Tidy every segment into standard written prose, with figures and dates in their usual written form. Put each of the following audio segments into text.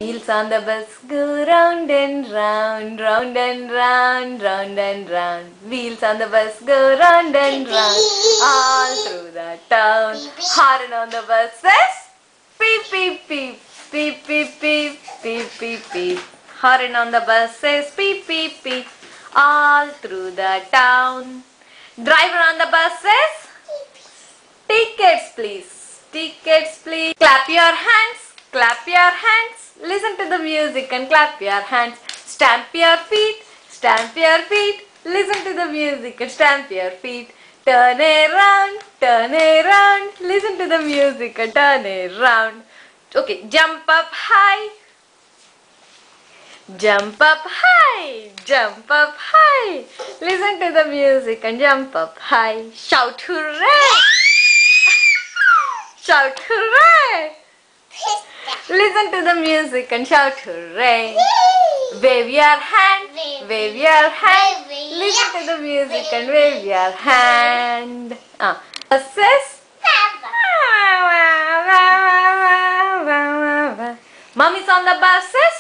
Wheels on the bus go round and round, round and round, round and round. Wheels on the bus go round and round, all through the town. Horn on the bus says beep beep beep, beep beep beep, beep beep beep. Horn on the bus says beep beep beep, all through the town. Driver on the bus says tickets please, tickets please. Clap your hands, clap your hands. Listen to the music and clap your hands. Stamp your feet, stamp your feet. Listen to the music and stamp your feet. Turn around, turn around. Listen to the music and turn around. Okay, jump up high. Jump up high, jump up high. Listen to the music and jump up high. Shout hooray! Shout hooray! Listen to the music and shout hooray. Wave your hand, wave your hand. Listen to the music and wave your hand. Says Mommy's on the buses.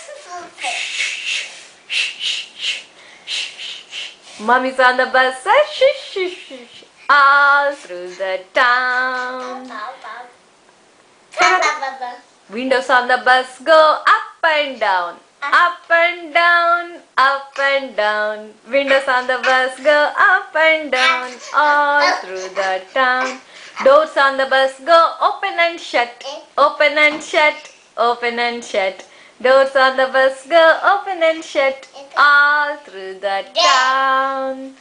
Mommy's on the buses. All through the town. Windows on the bus go up and down, up and down, up and down. Windows on the bus go up and down, all through the town. Doors on the bus go open and shut, open and shut, open and shut. Doors on the bus go open and shut, all through the town.